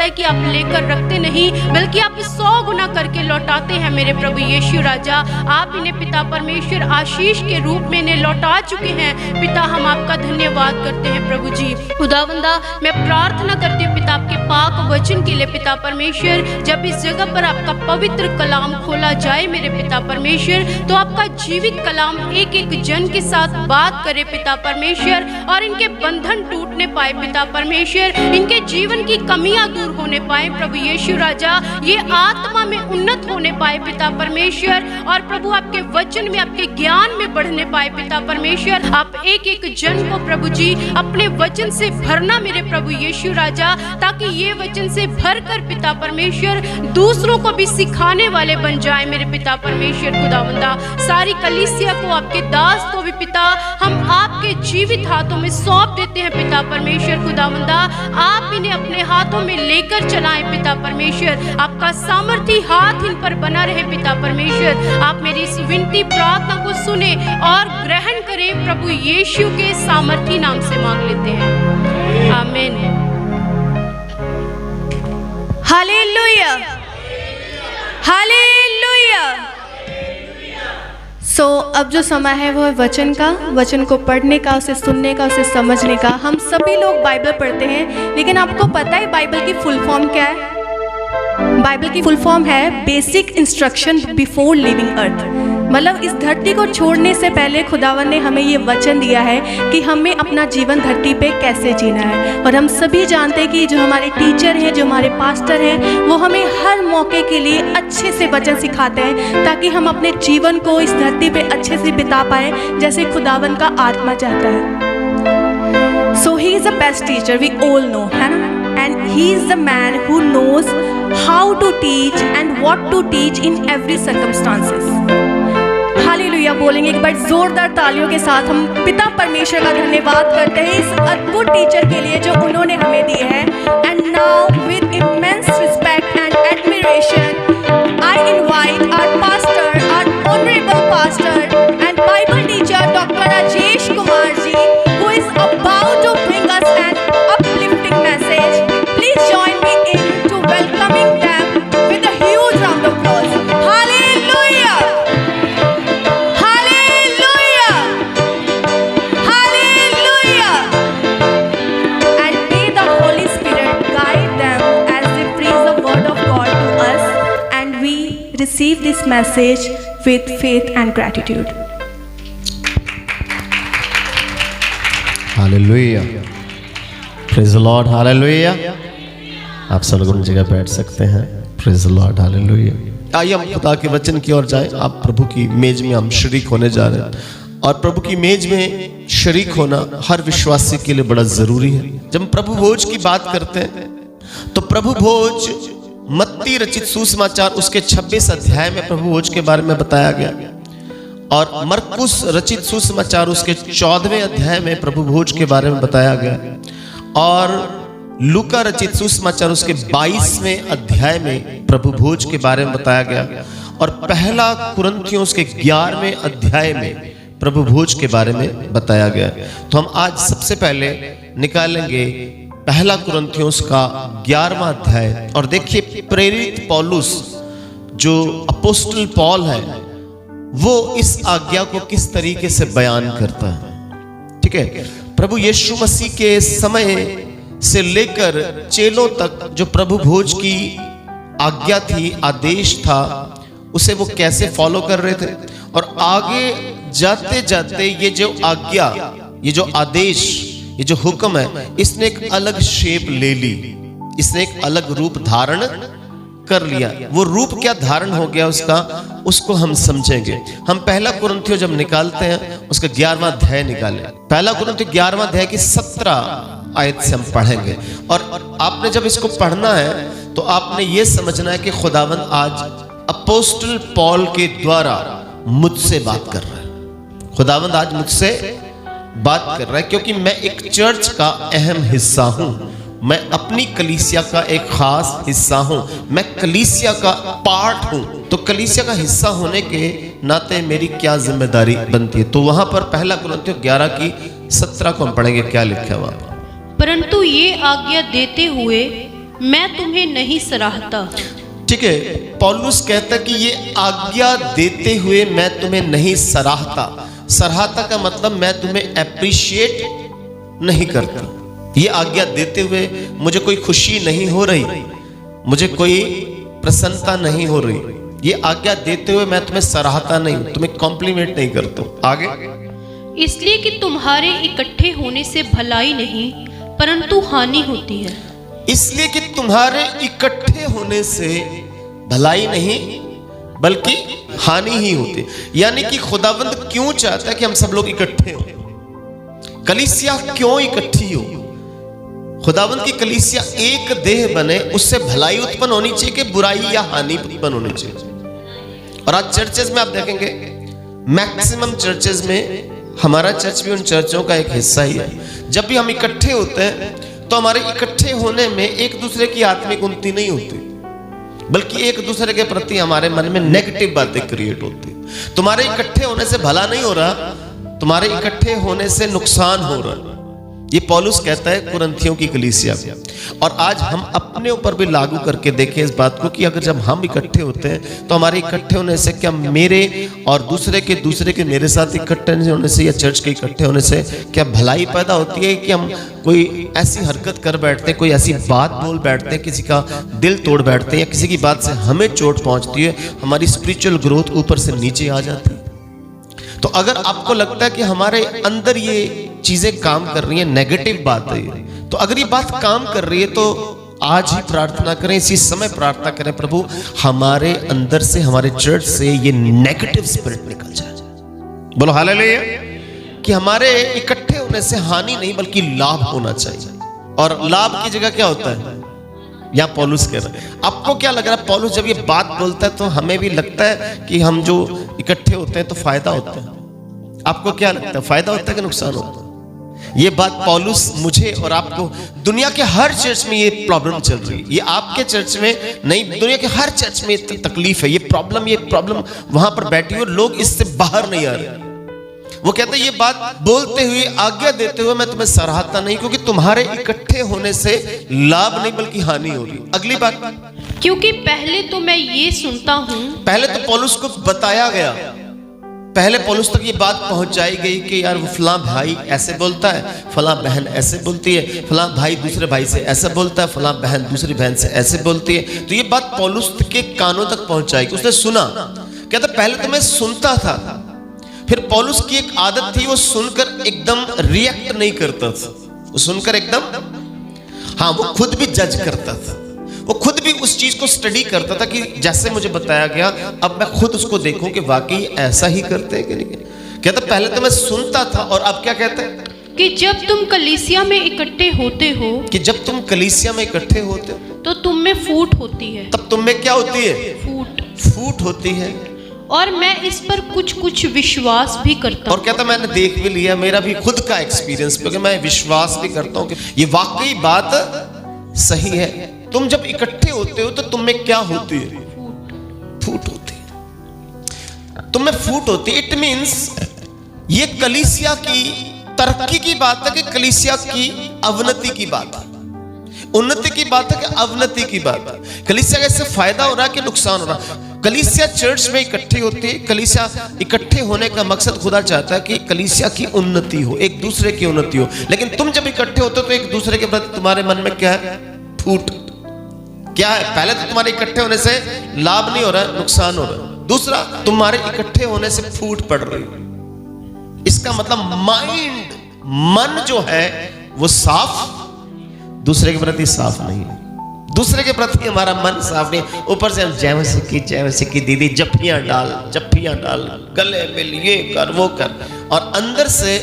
है कि आप लेकर रखते नहीं बल्कि आप 100 गुना करके लौटाते हैं मेरे प्रभु यीशु राजा। आप इन्हें पिता परमेश्वर आशीष के रूप में इन्हें लौटा चुके हैं पिता। हम आपका धन्यवाद करते हैं प्रभु जी। खुदावंदा मैं प्रार्थना करती हूँ पिता आपके पाक वचन के लिए पिता परमेश्वर, जब इस जगह पर आपका पवित्र कलाम खोला जाए मेरे पिता परमेश्वर, तो आपका जीवित कलाम एक एक जन के साथ बात करे पिता परमेश्वर, और इनके बंधन टूटने पाए पिता परमेश्वर, इनके जीवन की कमियां दूर होने पाए प्रभु यीशु राजा, ये आत्मा में उन्नत होने पाए पिता परमेश्वर, और प्रभु आपके वचन में आपके ज्ञान में बढ़ने पाए पिता परमेश्वर। आप एक एक जन को प्रभु जी अपने वचन से भरना मेरे प्रभु यीशु राजा, ताकि ये वचन से भरकर पिता परमेश्वर दूसरों को भी सिखाने वाले बन जाए मेरे पिता परमेश्वर। खुदावंदा सारी कलीसिया को आपके दास को भी पिता हम आपके जीवित हाथों में सौंप देते हैं पिता परमेश्वर। खुदावंदा आप इन्हें अपने हाथों में लेकर चलाएं पिता परमेश्वर, आपका सामर्थी हाथ इन पर बना रहे पिता परमेश्वर। आप मेरी इस विनती प्रार्थना को सुने और ग्रहण करें प्रभु यीशु के सामर्थी नाम से मांग लेते हैं, आमीन। Hallelujah, hallelujah. अब जो समय है वो है वचन का, वचन को पढ़ने का, उसे सुनने का, उसे समझने का। हम सभी लोग बाइबल पढ़ते हैं, लेकिन आपको पता है बाइबल की फुल फॉर्म क्या है? बाइबल की फुल फॉर्म है बेसिक इंस्ट्रक्शन बिफोर लिविंग अर्थ। मतलब इस धरती को छोड़ने से पहले खुदावन ने हमें ये वचन दिया है कि हमें अपना जीवन धरती पे कैसे जीना है। और हम सभी जानते हैं कि जो हमारे टीचर हैं, जो हमारे पास्टर हैं, वो हमें हर मौके के लिए अच्छे से वचन सिखाते हैं ताकि हम अपने जीवन को इस धरती पे अच्छे से बिता पाएँ जैसे खुदावन का आत्मा चाहता है। So he is the best teacher, we all know, है ना? And he is the man who knows how to teach and what to teach in every circumstances. Hallelujah बोलेंगे एक बार जोरदार तालियों के साथ। हम पिता परमेश्वर का धन्यवाद करते हैं इस अद्भुत टीचर के लिए जो उन्होंने हमें दिए हैं। And now with immense respect and admiration, I invite our pastor, our honorable pastor and Bible teacher Dr. Rajesh Kumar ji, who is about to bring us an uplifting message. Please join me in to welcoming them with a huge round of applause. Hallelujah! Hallelujah! Hallelujah! And may the Holy Spirit guide them as they preach the word of God to us, and we receive this message with faith and gratitude. Hallelujah! Praise the Lord, hallelujah. आप सब लोग जगह बैठ सकते हैं। Praise the Lord, hallelujah। आइए हम खुदा के वचन की ओर जाएं। आप प्रभु की मेज में हम शरीक होने जा रहे हैं, और प्रभु की मेज में शरीक होना हर विश्वासी के लिए बड़ा जरूरी है। जब हम प्रभु भोज की बात करते हैं तो प्रभु भोज मत्ती रचित सुसमाचार उसके 26 अध्याय में प्रभु भोज के बारे में बताया गया, और मरकुस रचित सुसमाचार उसके 14वें अध्याय में प्रभु भोज के बारे में बताया गया, और लूका रचित सुसमाचार उसके 22वें अध्याय में प्रभु भोज के बारे में बताया गया, और पहला कुरिन्थियों उसके 11वें अध्याय में प्रभु भोज के बारे में बताया गया। तो हम आज सबसे पहले निकालेंगे पहला कुरिन्थियों का 11वां अध्याय, और देखिए प्रेरित पौलुस जो अपोस्टल पॉल है वो इस आज्ञा को किस तरीके से बयान करता है। ठीक है, प्रभु यीशु मसीह के समय से लेकर चेलों तक जो प्रभु भोज की आज्ञा थी, आदेश था, उसे वो कैसे फॉलो कर रहे थे, और आगे जाते जाते ये जो आज्ञा, ये जो आदेश, ये जो हुक्म है, इसने एक अलग शेप ले ली, इसने एक अलग रूप धारण कर लिया। वो रूप क्या धारण हो गया उसका, उसको हम समझेंगे। हम पहला कुरिन्थियों जब निकालते हैं उसका 11वां अध्याय निकालें। पहला कुरिन्थियों 11वां अध्याय की 17 आयत से हम पढ़ेंगे, और आपने जब इसको पढ़ना है तो आपने ये समझना है कि खुदावंद आज अपोस्टल पॉल के द्वारा मुझसे बात कर रहा है। खुदावंद आज मुझसे बात कर रहा है क्योंकि मैं एक चर्च का अहम हिस्सा हूं, मैं अपनी कलीसिया का एक खास हिस्सा हूं, मैं कलीसिया का पार्ट हूं। तो कलीसिया का हिस्सा होने के नाते मेरी क्या जिम्मेदारी बनती है। तो वहां पर पहला कुरिन्थियों 11 की 17 को हम पढ़ेंगे। क्या लिखा है वहां पर? परंतु ये आज्ञा देते हुए मैं तुम्हें नहीं सराहता। ठीक है, पौलुस कहता कि ये आज्ञा देते हुए मैं तुम्हें नहीं सराहता। सराहता का मतलब मैं तुम्हें अप्रिशिएट नहीं करता। ये आज्ञा देते हुए मुझे कोई खुशी नहीं हो रही, मुझे कोई प्रसन्नता नहीं हो रही। ये आज्ञा देते हुए मैं तुम्हें सराहता नहीं, तुम्हें कॉम्प्लीमेंट नहीं करता हूं। आगे, इसलिए कि तुम्हारे इकट्ठे होने से भलाई नहीं परंतु हानि होती है। इसलिए कि तुम्हारे इकट्ठे होने से भलाई नहीं बल्कि हानि ही होती। यानी कि खुदावंद क्यों चाहता है कि हम सब लोग इकट्ठे हो? कलीसिया क्यों इकट्ठी हो? खुदावंद की कलीसिया एक देह बने, उससे भलाई उत्पन्न होनी चाहिए कि बुराई या हानि उत्पन्न होनी चाहिए। और आज चर्चेज में आप देखेंगे, मैक्सिमम चर्चेज में, हमारा चर्च भी उन चर्चों का एक हिस्सा ही है, जब भी हम इकट्ठे होते हैं तो हमारे इकट्ठे होने में एक दूसरे की आत्मिक उन्नति नहीं होती, बल्कि एक दूसरे के प्रति हमारे मन में नेगेटिव बातें क्रिएट होती। तुम्हारे इकट्ठे होने से भला नहीं हो रहा, तुम्हारे इकट्ठे होने से नुकसान हो रहा। ये पौलुस कहता है कुरिन्थियों की कलीसिया में। और आज हम अपने ऊपर भी लागू करके देखें इस बात को कि अगर जब हम इकट्ठे होते हैं तो हमारे इकट्ठे होने से क्या मेरे और दूसरे के मेरे साथ इकट्ठे होने से या चर्च के इकट्ठे होने से क्या भलाई पैदा होती है कि हम कोई ऐसी हरकत कर बैठते हैं, कोई ऐसी बात बोल बैठते हैं, किसी का दिल तोड़ बैठते हैं, या किसी की बात से हमें चोट पहुंचती है, हमारी स्पिरिचुअल ग्रोथ ऊपर से नीचे आ जाती है। तो अगर आपको लगता है कि हमारे अंदर ये चीजें काम कर रही हैं, नेगेटिव बात है, तो अगर ये बात काम कर रही है तो आज ही प्रार्थना करें, इसी समय प्रार्थना करें, प्रभु हमारे अंदर से, हमारे चर्च से ये नेगेटिव स्पिरिट निकल जाए। बोलो हालेलुया। कि हमारे इकट्ठे होने से हानि नहीं बल्कि लाभ होना चाहिए। और लाभ की जगह क्या होता है? या पौलुस कह रहा है। आपको क्या लग रहा है? पौलुस जब ये बात बोलता है तो हमें भी लगता है कि हम जो इकट्ठे होते हैं तो फायदा होता है। आपको क्या लगता है, फायदा होता है कि नुकसान होता है? ये बात पौलुस मुझे और आपको, दुनिया के हर चर्च में ये प्रॉब्लम चल रही है। ये आपके चर्च में नहीं, दुनिया के हर चर्च में तकलीफ है, ये प्रॉब्लम वहां पर बैठी हो, लोग इससे बाहर नहीं आ रहे। वो कहते हैं ये बात बोलते हुए, आज्ञा देते हुए मैं तुम्हें सराहता नहीं, क्योंकि तुम्हारे इकट्ठे होने से लाभ नहीं बल्कि हानि हो रही। अगली बात, क्योंकि पहले तो मैं ये सुनता हूँ। पहले तो पौलुस को बताया गया, पहले पौलुस तक ये बात पहुंचाई गई कि यार वो फलां भाई ऐसे बोलता है, फलां बहन ऐसे बोलती है, फलां भाई दूसरे भाई से ऐसे बोलता है, फलां बहन दूसरी बहन से ऐसे बोलती है। तो ये बात पौलुस के कानों तक पहुंचाई, उसने सुना। कहता पहले तो मैं सुनता था। फिर पौलुस की एक आदत थी, वो सुनकर एकदम रिएक्ट नहीं करता था, वो सुनकर एकदम, हाँ, वो खुद भी जज करता था, वो खुद भी उस चीज को स्टडी करता था कि जैसे मुझे बताया गया अब मैं खुद उसको देखूं कि वाकई ऐसा ही करते हैं कि नहीं। कहता पहले तो मैं सुनता था, और अब क्या कहते हैं कि जब तुम कलीसिया में इकट्ठे होते हो, कि जब तुम कलीसिया में इकट्ठे होते हो तो तुम में फूट होती है। तब तुम में क्या होती है? फूट होती है। और मैं इस पर कुछ विश्वास भी करता हूं। और कहता मैंने देख भी लिया, मेरा भी खुद का एक्सपीरियंस, क्योंकि मैं विश्वास भी करता हूं कि ये वाकई बात सही है। तुम जब इकट्ठे होते हो तो तुम में क्या होती है? फूट होती है। तुम में फूट होती है। इट मींस ये कलीसिया की तरक्की की बात है कि कलीसिया की अवनति की बात है? उन्नति की बात है कि अवनति की बात है? कलीसिया का इससे फायदा हो रहा है कि नुकसान हो रहा है? कलीसिया चर्च में इकट्ठी होती है। कलीसिया इकट्ठे होने का मकसद खुदा चाहता है कि कलीसिया की उन्नति हो, एक दूसरे की उन्नति हो। लेकिन तुम जब इकट्ठे होते हो तो एक दूसरे के प्रति तुम्हारे मन में क्या है? फूट। क्या है? पहले तो तुम्हारे इकट्ठे होने से लाभ नहीं हो रहा है, नुकसान हो रहा है। दूसरा, तुम्हारे इकट्ठे होने से फूट पड़ रही है। इसका मतलब माइंड, मन जो है वो साफ, दूसरे के प्रति साफ नहीं है। दूसरे के प्रति हमारा मन साफ नहीं, ऊपर से हम जय की दीदी जप्पियां डाल, गले मिल, ये कर वो कर, और अंदर से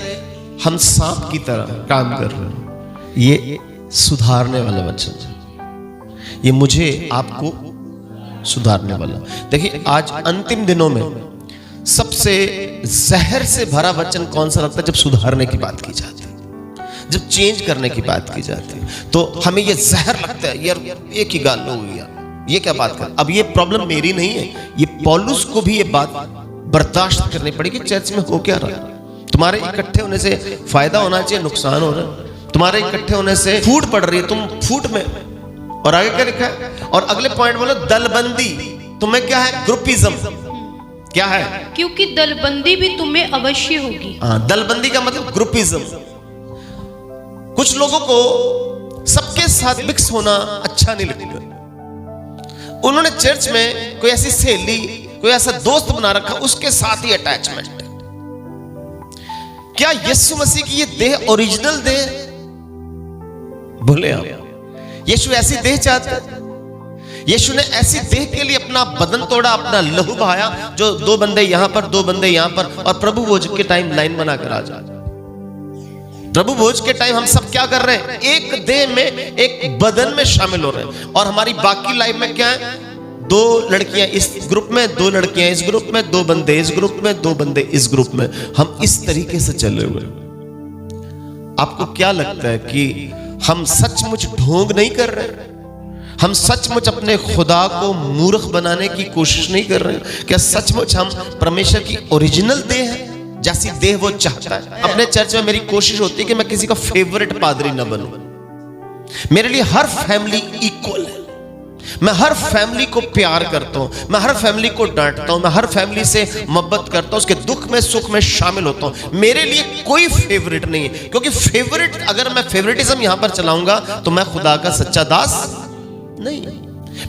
हम सांप की तरह काम कर रहे हैं। ये सुधारने वाला वचन, ये मुझे आपको सुधारने वाला। देखिए आज अंतिम दिनों में सबसे जहर से भरा वचन कौन सा लगता है? जब सुधारने की बात की जाती है, जब चेंज करने की बात की जाती है, तो हमें ये जहर लगता है, यार एक ही गाल हो गया, ये क्या बात कर। अब ये प्रॉब्लम मेरी नहीं है, ये पौलुस को भी ये बात बर्दाश्त करनी पड़ेगी। चर्च में हो क्या रहा? तुम्हारे इकट्ठे होने से फायदा होना चाहिए, नुकसान हो रहा है। तुम्हारे इकट्ठे होने से फूट पड़ रही है, तुम फूट में और आगे क्या लिखा है? और अगले पॉइंट बोलो दलबंदी। तुम्हें क्या है? ग्रुपिज्म। क्या है? क्योंकि दलबंदी भी तुम्हें अवश्य होगी। दलबंदी का मतलब ग्रुपिज्म। कुछ लोगों को सबके साथ मिक्स होना अच्छा नहीं लगता। उन्होंने चर्च में कोई ऐसी सहेली, कोई ऐसा दोस्त बना रखा, उसके साथ ही अटैचमेंट। क्या यीशु मसीह की ये देह ओरिजिनल देह? बोले आप, यीशु ऐसी देह चाहते? यीशु ने ऐसी देह के लिए अपना बदन तोड़ा, अपना लहू बहाया, जो 2 बंदे यहां पर, 2 बंदे यहां पर, और प्रभु भोज के टाइम लाइन बनाकर आ जा। प्रभु भोज के टाइम हम सब क्या कर रहे हैं? एक देह में, एक बदन में शामिल हो रहे हैं। और हमारी बाकी लाइफ में क्या है? 2 लड़कियां इस ग्रुप में, 2 लड़कियां इस ग्रुप में, 2 बंदे इस ग्रुप में, 2 बंदे इस ग्रुप में। हम इस तरीके से चले हुए। आपको क्या लगता है कि हम सचमुच ढोंग नहीं कर रहे? हम सचमुच अपने खुदा को मूर्ख बनाने की कोशिश नहीं कर रहे? क्या सचमुच हम परमेश्वर की ओरिजिनल देह है, जैसी देह वो चाहता है? अपने चर्च में मेरी कोशिश होती है कि मैं किसी का फेवरेट पादरी न बनूं। मेरे लिए हर फैमिली इक्वल है। मैं हर फैमिली को प्यार करता हूं, मैं हर फैमिली को डांटता हूं, मैं हर फैमिली से मोहब्बत करता हूं, उसके दुख में सुख में शामिल होता हूं। मेरे लिए कोई फेवरेट नहीं है, क्योंकि फेवरेट, अगर मैं फेवरेटिज्म यहां पर चलाऊंगा तो मैं खुदा का सच्चा दास नहीं।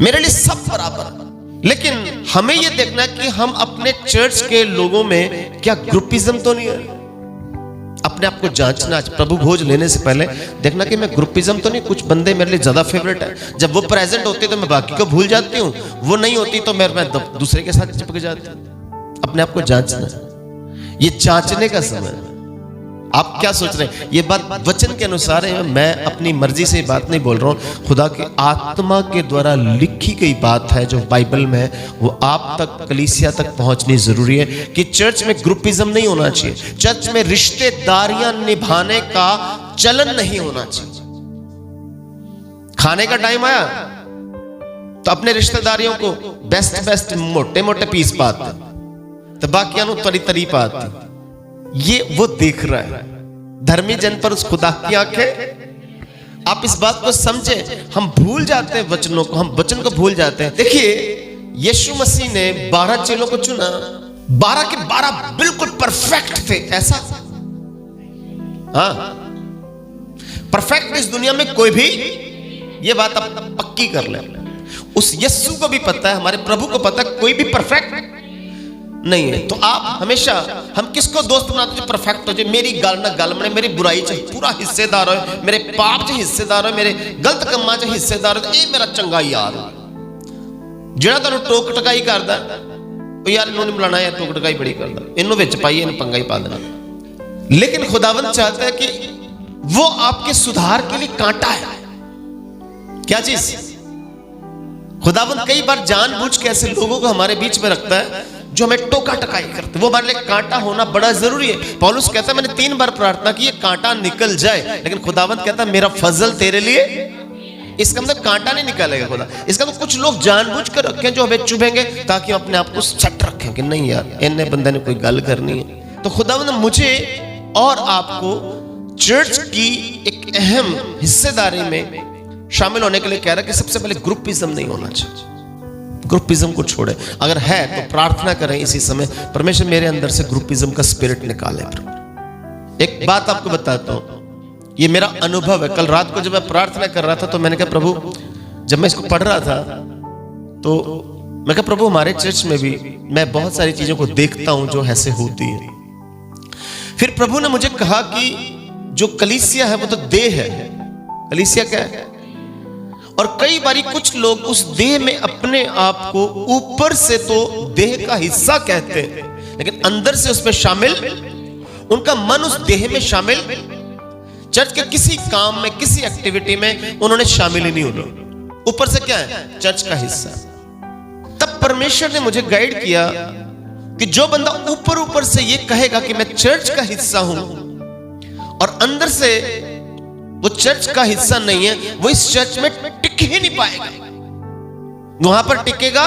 मेरे लिए सब बराबर। लेकिन हमें यह देखना है कि हम अपने चर्च के लोगों में क्या ग्रुपिज्म तो नहीं है। अपने आप को जांचना, प्रभु भोज लेने से पहले देखना कि मैं ग्रुपिज्म तो नहीं। कुछ बंदे मेरे लिए ज्यादा फेवरेट है, जब वो प्रेजेंट होते तो मैं बाकी को भूल जाती हूँ, वो नहीं होती तो मैं दूसरे के साथ चिपक जाती हूँ। अपने आप को जांचना, ये जांचने का समय है। आप क्या सोच रहे हैं? ये बात वचन के अनुसार है। मैं अपनी मर्जी से बात नहीं बोल रहा हूं, खुदा की आत्मा के द्वारा लिखी गई बात है जो बाइबल में है, वो आप तक, कलीसिया तक पहुंचनी जरूरी है। कि चर्च में ग्रुपिज्म नहीं होना चाहिए, चर्च में रिश्तेदारियां निभाने का चलन नहीं होना चाहिए। खाने का टाइम आया तो अपने रिश्तेदारियों को बेस्ट मोटे मोटे पीस पाते, तो बाकियां तरी तरी पाते। ये वो देख रहा है। धर्मी जन पर उस खुदा की आंखें। आप इस बात को समझे। हम भूल जाते हैं वचनों को, हम वचन को भूल जाते हैं। देखिए, यीशु मसीह ने 12 चेलों को चुना, 12 के 12 बिल्कुल परफेक्ट थे। ऐसा हाँ, परफेक्ट इस दुनिया में कोई भी, ये बात आप पक्की कर ले। उस यीशु को भी पता है, हमारे प्रभु को पता है, कोई भी परफेक्ट नहीं है। तो आप हमेशा, हम किसको दोस्त बनाते जो परफेक्ट हो जाए? मेरी गल ना गल बने, मेरी बुराई च पूरा हिस्सेदार हो, मेरे पाप च हिस्सेदार हो, मेरे गलत कम्मा च हिस्सेदार हो, ये मेरा चंगा यार। जेड़ा तुहानू टोक टकाई करदा, ओ यार इन्होंने बुलाना, यार टोक टकाई बड़ी करदा, इन्नू विच पाइए, इन्नू पंगा ही पा देना। लेकिन खुदावंद चाहता है कि वो आपके सुधार के लिए कांटा है। क्या चीज? खुदावंद कई बार जानबूझ के ऐसे लोगों को हमारे बीच में रखता है जो हमें टोका टकाई करते। वो हमारे लिए कांटा होना बड़ा जरूरी है। पौलुस कहता है, मैंने 3 बार प्रार्थना की ये कांटा निकल जाए, लेकिन खुदावंद कहता है मेरा फजल तेरे लिए। इसका मतलब कांटा नहीं निकालेगा खुदा। इसका तो कुछ लोग जानबूझ कर रखें जो हमें चुभेंगे, ताकि हम अपने आप को सेट रखें कि नहीं यार, इन्ने बंदे ने कोई गल करनी है। तो खुदावंद मुझे और आपको चर्च की एक अहम हिस्सेदारी में शामिल होने के लिए कह रहा है कि सबसे पहले ग्रुपिज्म नहीं होना चाहिए। ग्रुपिज्म को छोड़े, अगर है तो प्रार्थना करें इसी समय, परमेश्वर मेरे अंदर से ग्रुपिज्म का स्पिरिट निकाले। एक बात आपको बताता हूं, ये मेरा अनुभव है। कल रात को जब मैं प्रार्थना कर रहा था तो मैंने कहा प्रभु, जब मैं इसको पढ़ रहा था तो मैं कहा प्रभु, हमारे चर्च में भी मैं बहुत सारी चीजों को देखता हूं जो ऐसे होती है। फिर प्रभु ने मुझे कहा कि जो कलीसिया है वो तो देह है। कलीसिया क्या है? और कई बारी कुछ लोग उस देह में अपने आप को ऊपर से तो देह का हिस्सा कहते हैं, लेकिन अंदर से उसमें शामिल, उनका मन उस देह में शामिल, चर्च के किसी काम में, किसी एक्टिविटी में उन्होंने शामिल ही नहीं होना। ऊपर से क्या है? चर्च का हिस्सा। तब परमेश्वर ने मुझे गाइड किया कि जो बंदा ऊपर ऊपर से ये कहेगा कि मैं चर्च का हिस्सा हूं, और अंदर से वो चर्च का हिस्सा नहीं है, वो इस चर्च में टिक ही नहीं पाएगा। वहां पर टिकेगा,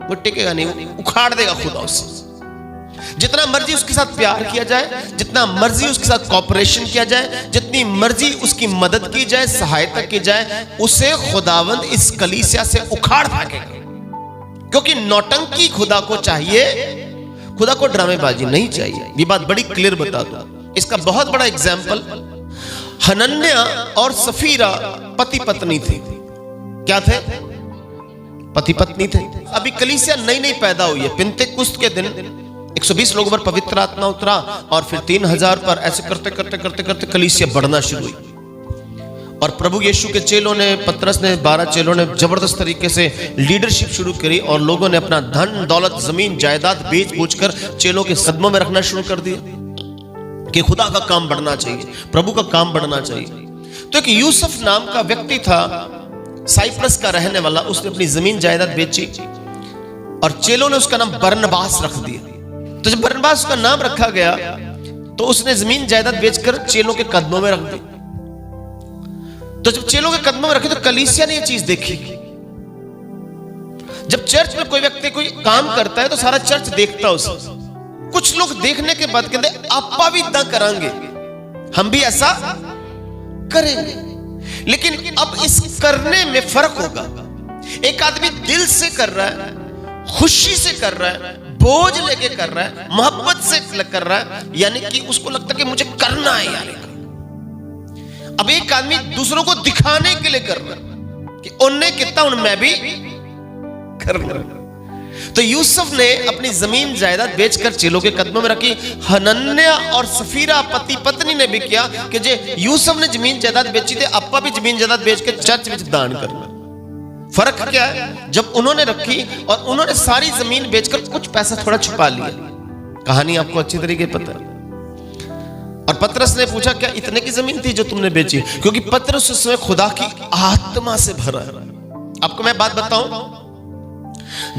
वो टिकेगा नहीं, वो उखाड़ देगा खुदा उसे। जितना मर्जी उसके साथ प्यार किया जाए, जितना मर्जी उसके साथ कॉपरेशन किया जाए, जितनी जितनी मर्जी उसकी मदद की जाए, सहायता की जाए, उसे खुदावंद इस कलीसिया से उखाड़ फेंकेगा। क्योंकि नौटंकी खुदा को चाहिए, खुदा को ड्रामेबाजी नहीं चाहिए। ये बात बड़ी क्लियर बता दूं। इसका बहुत बड़ा एग्जाम्पल, हनन्या और सफीरा पति पत्नी थे। क्या थे? पति पत्नी थे। अभी कलीसिया नई नई पैदा हुई है। पिंतेकुस्त के दिन 120 लोगों पर पवित्र आत्मा उतरा और फिर 3000 पर, ऐसे करते करते करते करते कलीसिया बढ़ना शुरू हुई। और प्रभु यीशु के चेलों ने, पतरस ने, 12 चेलों ने जबरदस्त तरीके से लीडरशिप शुरू करी और लोगों ने अपना धन दौलत जमीन जायदाद बेच बूझ कर चेलों के कदमों में रखना शुरू कर दिया कि खुदा का काम बढ़ना चाहिए, प्रभु का काम बढ़ना चाहिए। तो एक यूसुफ नाम का व्यक्ति था, साइप्रस का रहने वाला। उसने अपनी जमीन जायदाद बेची और चेलों ने उसका नाम बरनबास रख दिया। तो जब बरनबास का नाम रखा गया तो उसने जमीन जायदाद बेचकर चेलों के कदमों में रख दी। तो जब चेलों के कदमों में रखी तो कलीसिया ने यह चीज देखी। जब चर्च में कोई व्यक्ति कोई काम करता है तो सारा चर्च देखता है उसे। कुछ लोग देखने के बाद कहते आपा भी इतना करांगे, हम भी ऐसा करेंगे। लेकिन अब इस करने में फर्क होगा। एक आदमी दिल से कर रहा है, खुशी से कर रहा है, बोझ लेके कर रहा है, मोहब्बत से कर रहा है, यानी कि उसको लगता है कि मुझे करना है यार। अब एक आदमी दूसरों को दिखाने के लिए कर रहा है कि उनने कितना, उन मैं भी कर रहा हूं। तो यूसुफ ने अपनी जमीन जायदाद बेचकर चेलों के कदमों में रखी। हनन्या और सफीरा पति पत्नी ने भी किया कि जे यूसुफ ने जमीन जायदाद बेची थी, अप्पा भी जमीन जायदाद बेच के चर्च में दान करना। फर्क क्या है? जब उन्होंने रखी और उन्होंने सारी जमीन बेचकर कुछ पैसा थोड़ा छुपा लिया। कहानी आपको अच्छी तरीके पता है। और पतरस ने पूछा क्या इतने की जमीन थी जो तुमने बेची? क्योंकि पतरस उस समय खुदा की आत्मा से भरा है। आपको मैं बात बताऊं,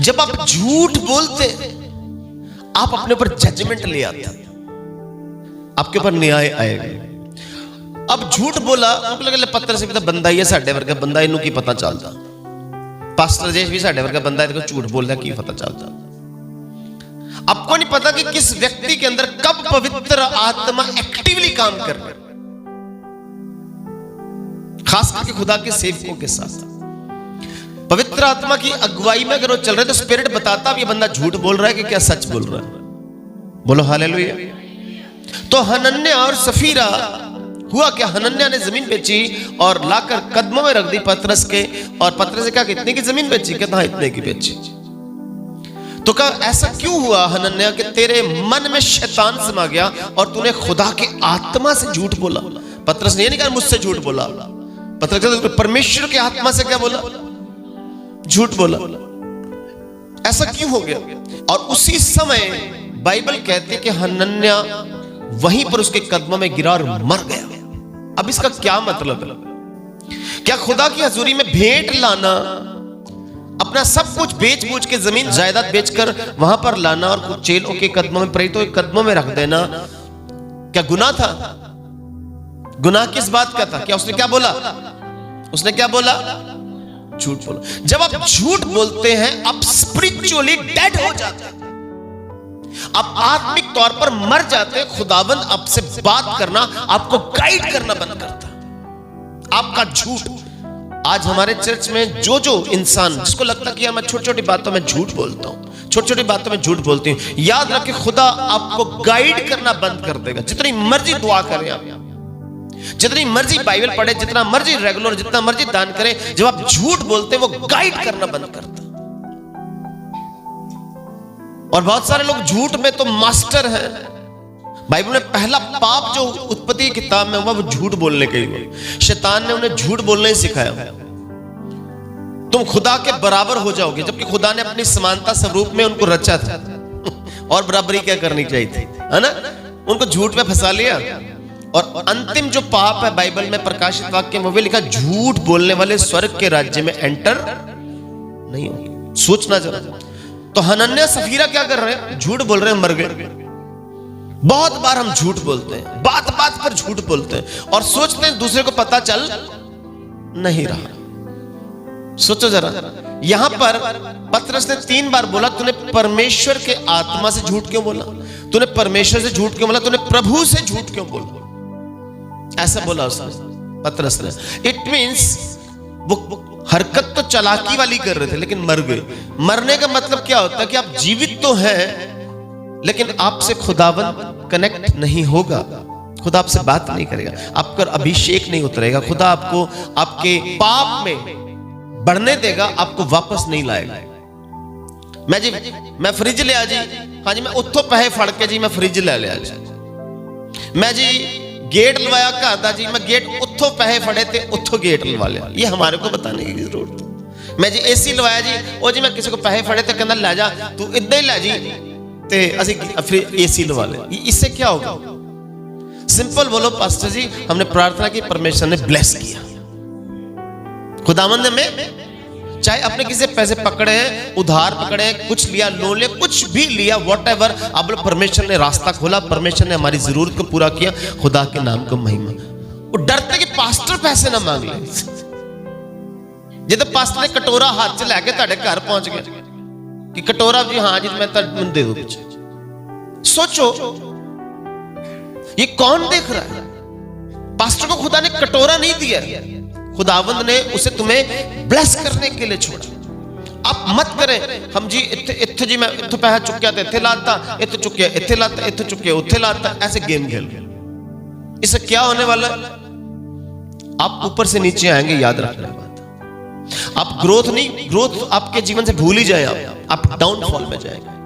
जब आप झूठ बोलते आप अपने ऊपर जजमेंट ले आते, आपके ऊपर न्याय आएगा। अब झूठ बोला, उनको लगे पतरस भी तो बंदा ही है, साडे वर्गा बंदा, इनू की पता चलता। पास्टर जेश भी साडे वर्गा बंदा है, झूठ बोल रहा की पता चलता। आपको नहीं पता कि किस व्यक्ति के अंदर कब पवित्र आत्मा एक्टिवली काम कर रहा है, खास करके खुदा के सेवकों के साथ। पवित्र आत्मा की अगुवाई में अगर वो चल रहे तो स्पिरिट बताता अब ये बंदा झूठ बोल रहा है कि क्या सच बोल रहा है। बोलो हालेलुया। तो हनन्या और सफीरा हुआ क्या, हनन्या ने जमीन बेची और लाकर कदमों में रख दी पतरस के। और पतरस से कहा कितने की जमीन बेची? कहता हाँ इतने की बेची। तो कहा ऐसा क्यों हुआ हनन्या कि तेरे मन में शैतान समा गया और तूने खुदा के आत्मा से झूठ बोला? पतरस ने ये नहीं कहा मुझसे झूठ बोला, पतरस कहता परमेश्वर के आत्मा से क्या बोला? झूठ बोला। ऐसा क्यों हो गया? और उसी समय बाइबल कहती है कि हनन्या वहीं पर उसके कदमों में गिरा और मर गया। अब इसका क्या मतलब है? क्या खुदा की हजूरी में भेंट लाना, अपना सब कुछ बेच बूझ के जमीन जायदाद बेचकर वहां पर लाना और कुछ चेलों के कदमों में, प्रेरितों के कदमों में रख देना, क्या गुनाह था? गुनाह किस बात का था? क्या उसने क्या बोला? उसने क्या बोला? झूठ बोला। जब आप झूठ बोलते हैं आप स्पिरिचुअली डेड हो जाते हैं, आप आत्मिक तौर पर मर जाते हैं। खुदाबंद आपसे बात करना, आपको गाइड करना बंद करता है। आपका झूठ। आज हमारे चर्च में जो जो इंसान जिसको लगता कि यार मैं छोटी छोटी बातों में झूठ बोलता हूं, छोटी छोटी बातों में झूठ बोलती हूं, याद रखें खुदा आपको गाइड करना बंद कर देगा। जितनी मर्जी दुआ करें आप, जितनी मर्जी बाइबल पढ़े, जितना मर्जी रेगुलर, जितना मर्जी दान करें, जब आप झूठ बोलते हैं वो गाइड करना बंद करता। और बहुत सारे लोग झूठ में तो मास्टर हैं। बाइबल में पहला पाप जो उत्पत्ति की किताब में हुआ वो झूठ बोलने का ही हुआ। शैतान ने उन्हें झूठ बोलना ही सिखाया। तुम खुदा के बराबर हो जाओगे, जबकि खुदा ने अपनी समानता स्वरूप में उनको रचा था और बराबरी क्या करनी चाहिए थी, है ना? उनको झूठ में फंसा लिया। और अंतिम जो पाप है बाइबल में प्रकाशित वाक्य में वो लिखा, झूठ बोलने वाले स्वर्ग के राज्य में एंटर नहीं होंगे। सोचना जरा। तो हनन्या सफीरा क्या कर रहे हैं? झूठ बोल रहे हैं, मर गए। बहुत बार हम झूठ बोलते हैं, बात बात पर झूठ बोलते हैं और सोचते हैं दूसरे को पता चल नहीं रहा। सोचो जरा, यहां पर पतरस ने 3 बार बोला तूने परमेश्वर के आत्मा से झूठ क्यों बोला? तूने परमेश्वर से झूठ क्यों बोला? तूने प्रभु से झूठ क्यों बोला? ऐसा बोला उसने, पतरस ने। इट मींस वो हरकत तो चालाकी वाली कर रहे थे लेकिन मर गए। मरने का मतलब क्या होता है कि आप जीवित तो हैं लेकिन आपसे खुदावन कनेक्ट नहीं होगा, खुदा आपसे बात नहीं करेगा, आपका अभिषेक नहीं उतरेगा, खुदा आपको आपके पाप में बढ़ने देगा, आपको वापस नहीं लाएगा। मैं फ्रिज ले आ जी, हाँ जी मैं उत्थों पैसे फड़ के जी मैं फ्रिज ले लिया जी। मैं जी गेट लवाया घर दा जी, मैं गेट उत्थों पैसे फड़े थे उत्थों गेट लवा लिया। ये हमारे को बताने की जरूरत। मैं जी एसी लवाया जी, ओ जी मैं किसी को पैसे फड़े थे कहना ले जा तू इदा ही ले जी ते असी फिर एसी लवा ले। इससे क्या होगा? सिंपल बोलो पास्टर जी, हमने प्रार्थना की, परमेश्वर ने ब्लेस किया, खुदावंद ने में चाहे अपने किसी पैसे पकड़े हैं, उधार पकड़े हैं, कुछ लिया, लोन लिया, कुछ भी लिया, व्हाटएवर, अब परमेश्वर ने रास्ता खोला, परमेश्वर ने हमारी जरूरत को पूरा किया। खुदा के नाम को महिमा। वो डरते कि पास्टर पैसे ना मांग ले। जब पास्टर ने कटोरा हाथ च लैके तुहाडे घर पहुंच गया कि कटोरा जी हाँ जी मैं तुहानू दे दूं पीछे। सोचो ये कौन देख रहा है? पास्टर को खुदा ने कटोरा नहीं दिया, खुदावंद ने उसे तुम्हें ब्लेस करने के लिए छोड़ा। आप मत करें हम जी इत्थे जी मैं इत्थे पैसा चुक्या तो इत्थे लाता, इत्थे चुक्या इत्थे लाता, इत्थे चुक्या उत्थे लाता, ऐसे गेम खेल। इससे क्या होने वाला? आप ऊपर से नीचे आएंगे, याद रखना बात। आप ग्रोथ आपके जीवन से भूल ही जाए, आप डाउनफॉल में जाएंगे,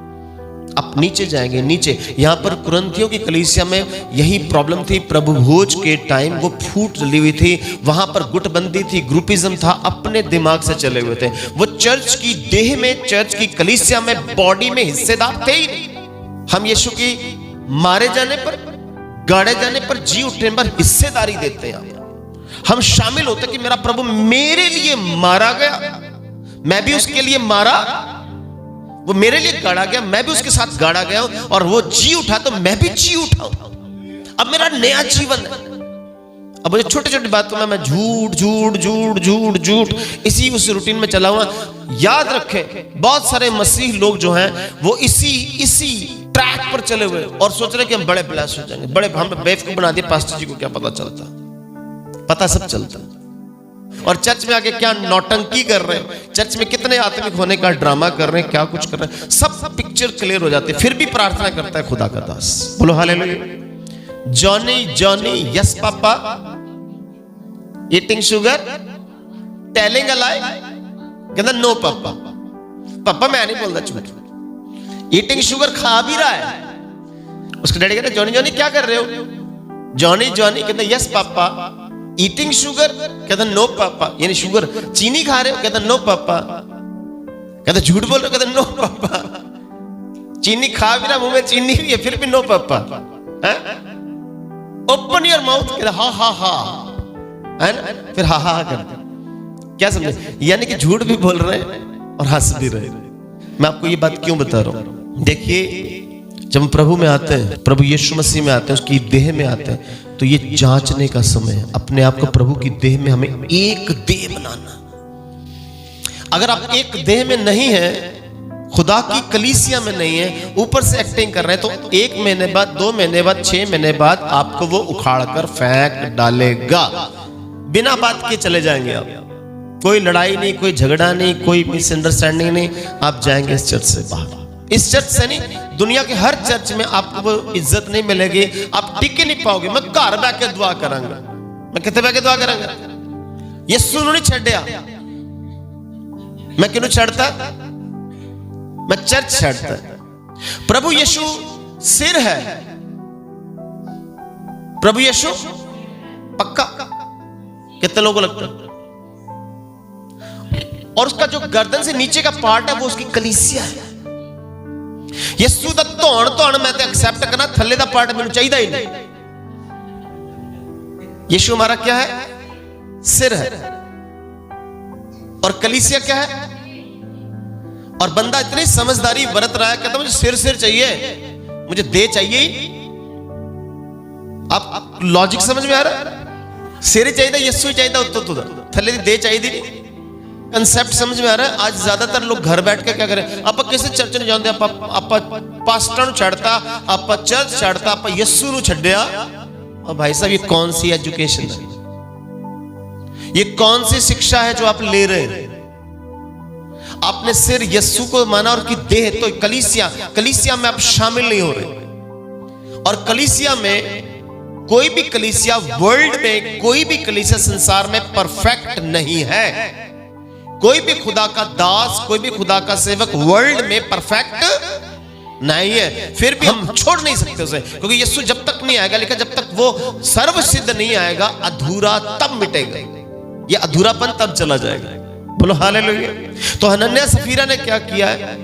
आप नीचे जाएंगे, नीचे। यहां पर कुरिन्थियों की कलीसिया में यही प्रॉब्लम थी। प्रभु भोज के टाइम वो फूट जली हुई थी, वहां पर गुटबंदी थी, ग्रुपिज्म था, अपने दिमाग से चले हुए थे। वो चर्च की देह में, चर्च की कलीसिया में, बॉडी में हिस्सेदार थे ही नहीं। हम यीशु की मारे जाने पर, गाड़े जाने पर, जी उठने पर हिस्सेदारी देते हैं। हम शामिल होते कि मेरा प्रभु मेरे लिए मारा गया, मैं भी उसके लिए मारा, वो मेरे लिए गाड़ा गया, मैं भी उसके साथ गाड़ा गया, और वो जी उठा तो मैं भी जी उठाऊं। अब मेरा नया जीवन है। अब मुझे छोटी छोटी बातों में मैं झूठ झूठ झूठ झूठ झूठ इसी उस रूटीन में चला हुआ। याद रखें बहुत सारे मसीह लोग जो हैं वो इसी ट्रैक पर चले हुए और सोच रहे कि हम बड़े ब्लेस हो जाएंगे, बड़े हम बेवकूफ बना दिए। पास्टर जी को क्या पता चलता? पता सब चलता। और चर्च में आके क्या नौटंकी कर रहे हैं, चर्च में कितने आत्मिक होने का ड्रामा कर रहे हैं, क्या कुछ कर रहे हैं, सब पिक्चर क्लियर हो जाती है। फिर भी प्रार्थना करता है खुदा का दास, बोलो hallelujah. Johnny Johnny yes papa, eating sugar, telling a lie, कहता नो पापा, पापा मैं नहीं बोलता झूठ। ईटिंग शुगर खा भी रहा है, उसके डैडी कहते जॉनी जॉनी क्या कर रहे हो? जॉनी जॉनी कहता यस पापा। ईटिंग शुगर, कहता नो पापा, यानी शुगर चीनी खा रहे हो? कहता नो पापा। कहता झूठ बोल रहे हो? कहता नो पापा। चीनी खा भी रहा, मुंह में चीनी भी है, फिर भी नो पापा। ओपन योर माउथ, कहता हा हा हा, है ना? फिर हा हा हा करते। क्या समझे? यानी कि झूठ भी बोल रहे हैं और हंस भी रहे। मैं आपको ये बात क्यों बता रहा हूं? देखिए जब प्रभु में आते हैं, प्रभु यीशु मसीह में आते हैं, उसकी देह में आते हैं, तो ये जांचने का समय है अपने आप को प्रभु की देह में। हमें एक देह बनाना। अगर आप एक देह में नहीं है, खुदा की कलीसिया में नहीं है, ऊपर से एक्टिंग कर रहे हैं, तो 1 महीने बाद, 2 महीने बाद, 6 महीने बाद आपको वो उखाड़ कर फेंक डालेगा। बिना बात के चले जाएंगे आप। कोई लड़ाई नहीं, कोई झगड़ा नहीं, कोई मिसअंडरस्टैंडिंग नहीं, आप जाएंगे इस चर्च से बाहर। इस चर्च से नहीं, दुनिया के हर चर्च में आपको वो इज्जत नहीं मिलेगी, आप टिक नहीं पाओगे। मैं घर बैठ के दुआ करांगा, मैं कितने बैठ के दुआ करांगा? यीशु नहीं छड्या, मैं किन्हू छड़ता? मैं चर्च छड़ता। प्रभु यीशु सिर है, प्रभु यीशु पक्का। कितने लोगों को लगता है? और उसका जो गर्दन से नीचे का पार्ट है वो उसकी कलीसिया है। यीशु दा धौण मैं तो एक्सेप्ट करना, थल्ले दा पार्ट मैनू चाहिए ही नहीं। यीशु हमारा क्या है? सिर है। और कलीसिया क्या है? और बंदा इतनी समझदारी बरत रहा है, कहता मुझे सिर चाहिए, मुझे दे चाहिए ही। आप लॉजिक समझ में आ रहा है? सिर ही चाहिए, यीशु ही चाहिए, उत्तर थल्ले दी दे चाहिए। कंसेप्ट समझ में आ रहा है? आज ज्यादातर लोग घर बैठ के क्या करें, आप किसी चर्च नहीं जाते, आप पास्टर नु छड़ता, आप चर्च छड़ता, आप यीशु नु छड्या, और भाई साहब ये कौन सी एजुकेशन है, ये कौन सी शिक्षा है जो आप ले रहे हैं? आपने सिर यस्सु को माना और की देह तो कलीसिया में आप शामिल नहीं हो रहे। और कलीसिया में कोई भी कलीसिया, वर्ल्ड में कोई भी कलीसिया संसार में परफेक्ट नहीं है। कोई भी खुदा का दास, कोई भी खुदा का सेवक वर्ल्ड में परफेक्ट नहीं है। फिर भी हम छोड़ नहीं सकते उसे, क्योंकि यीशु जब तक नहीं आएगा, लेकिन जब तक वो सर्व सिद्ध नहीं आएगा, अधूरा तब मिटेगा, ये अधूरापन तब चला जाएगा। बोलो हालेलुया। तो हनन्याह सफीरा ने क्या किया है?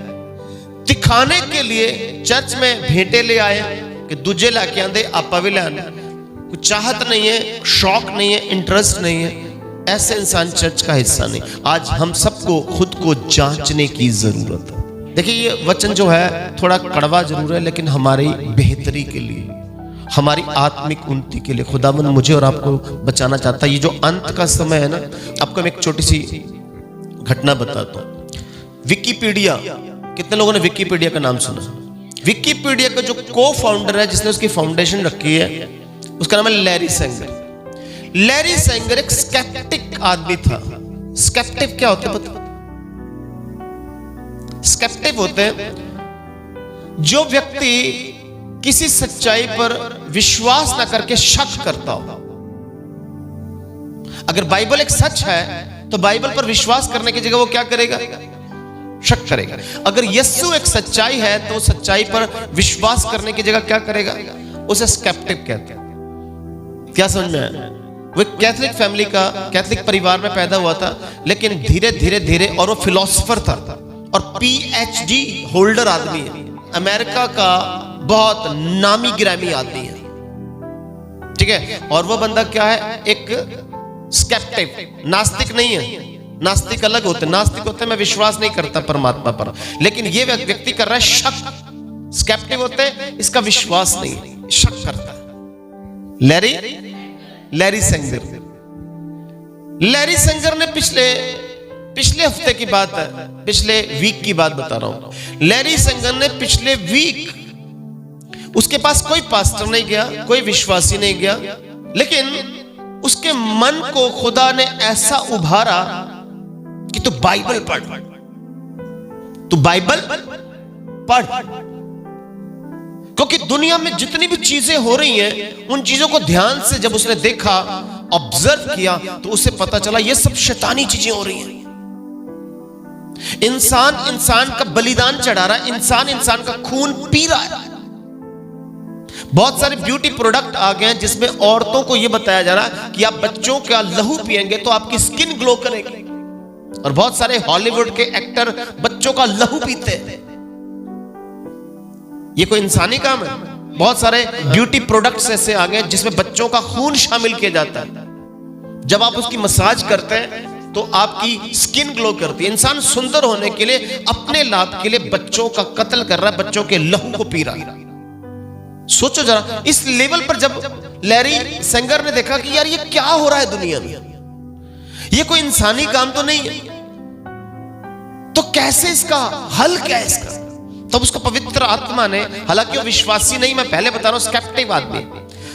दिखाने के लिए चर्च में भेंटे ले आए कि दूजे लाके आंदे आपा भी लाने, कुछ चाहत नहीं है, शौक नहीं है, इंटरेस्ट नहीं है। ऐसे इंसान चर्च का हिस्सा नहीं। आज हम सबको खुद को जांचने की जरूरत है। देखिए ये वचन जो है थोड़ा कड़वा जरूर है, लेकिन हमारी बेहतरी के लिए, हमारी आत्मिक उन्नति के लिए खुदावन मुझे और आपको बचाना चाहता है। ये जो अंत का समय है ना, आपको मैं एक छोटी सी घटना बताता हूं। विकिपीडिया, कितने लोगों ने विकिपीडिया का नाम सुना? विकिपीडिया का जो को फाउंडर है, जिसने उसकी फाउंडेशन रखी है, उसका नाम है लैरी सेंगर। लैरी सेंगर एक स्केप्टिक आदमी था। स्केप्टिक क्या होता है पता? स्केप्टिक होते हैं जो व्यक्ति किसी सच्चाई पर विश्वास ना करके शक करता हो। अगर बाइबल एक सच है तो बाइबल पर विश्वास करने की जगह वो क्या करेगा? शक करेगा। अगर यीशु एक सच्चाई है तो सच्चाई पर विश्वास करने की जगह क्या करेगा? उसे स्केप्टिक कहते हैं। क्या समझ में आया? वो कैथलिक फैमिली का, कैथलिक परिवार में पैदा हुआ था, लेकिन धीरे धीरे धीरे, और वो फिलोसोफर था और पीएचडी होल्डर आदमी है, अमेरिका का बहुत नामी गिरामी आदमी है, ठीक है। और वो बंदा क्या है? एक स्केप्टिक, नास्तिक नहीं है। नास्तिक अलग होते हैं। नास्तिक होते हैं मैं विश्वास नहीं करता परमात्मा पर, लेकिन ये व्यक्ति कर रहा है शक। स्केप्टिक होते हैं इसका विश्वास नहीं, शक करता है। लैरी सेंगर। लैरी सेंगर ने पिछले हफ्ते की बात है, पिछले वीक की बात बता रहा हूं। लैरी सेंगर ने पिछले वीक, उसके पास कोई पास्टर नहीं गया, कोई विश्वासी नहीं गया, लेकिन उसके मन को खुदा ने ऐसा उभारा कि तू बाइबल पढ़, तू बाइबल पढ़। क्योंकि दुनिया में जितनी भी चीजें हो रही हैं, उन चीजों को ध्यान से जब उसने देखा, ऑब्जर्व किया, तो उसे पता चला ये सब शैतानी चीजें हो रही हैं। इंसान का बलिदान चढ़ा रहा है, इंसान का खून पी रहा है। बहुत सारे ब्यूटी प्रोडक्ट आ गए हैं जिसमें औरतों को यह बताया जा रहा है कि आप बच्चों का लहू पिएंगे तो आपकी स्किन ग्लो करेगी। और बहुत सारे हॉलीवुड के एक्टर बच्चों का लहू पीते हैं। ये कोई इंसानी काम है? बहुत सारे ब्यूटी प्रोडक्ट्स ऐसे आ गए जिसमें बच्चों का खून शामिल किया जाता है। जब आप उसकी मसाज करते हैं तो आपकी स्किन ग्लो करती है। इंसान सुंदर होने के लिए, अपने लाभ के लिए बच्चों का कत्ल कर रहा है, बच्चों के लहू को पी रहा है। सोचो जरा, इस लेवल पर जब लैरी सेंगर ने देखा कि यार ये क्या हो रहा है दुनिया में, ये कोई इंसानी काम तो नहीं है, तो कैसे इसका हल क्या है इसका? तब उसको पवित्र आत्मा ने, हालांकि वो विश्वासी नहीं, मैं पहले बता रहा हूं, स्केप्टिक आदमी,